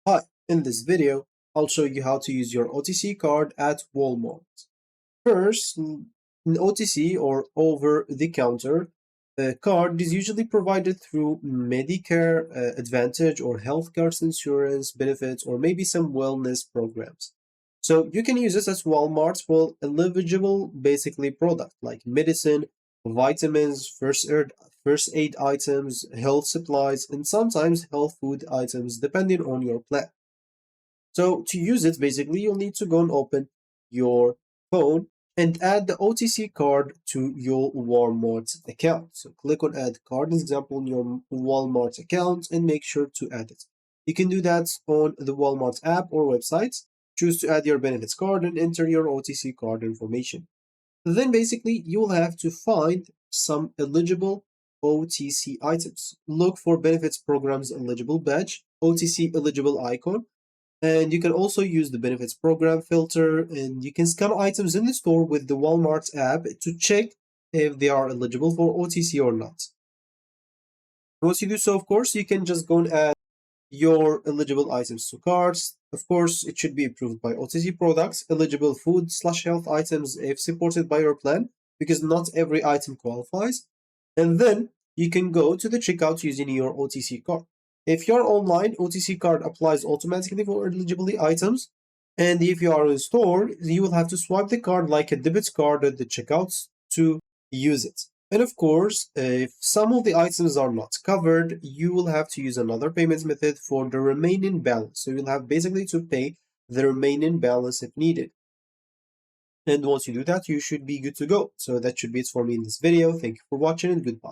Hi, in this video, I'll show you how to use your OTC card at Walmart. First, an OTC or over-the-counter card is usually provided through Medicare Advantage or healthcare insurance benefits or maybe some wellness programs. So you can use this at Walmart for eligible basically product like medicine, vitamins, first aid items, health supplies, and sometimes health food items depending on your plan. So to use it, basically, you'll need to go and open your phone and add the OTC card to your Walmart account. So click on add card, as example, in your Walmart account and make sure to add it. You can do that on the Walmart app or website. Choose to add your benefits card and enter your OTC card information. Then basically you will have to find some eligible OTC items. Look for benefits programs eligible badge, OTC eligible icon, and you can also use the benefits program filter, and you can scan items in the store with the Walmart app to check if they are eligible for OTC or not. Once you do so, of course, you can just go and add your eligible items to carts. Of course, it should be approved by OTC products, eligible food/health items if supported by your plan, because not every item qualifies. And then you can go to the checkout using your OTC card. If you're online, OTC card applies automatically for eligibility items. And if you are in store, you will have to swipe the card like a debit card at the checkouts to use it. And of course, if some of the items are not covered, you will have to use another payment method for the remaining balance. So you'll have basically to pay the remaining balance if needed. And once you do that, you should be good to go. So that should be it for me in this video. Thank you for watching and goodbye.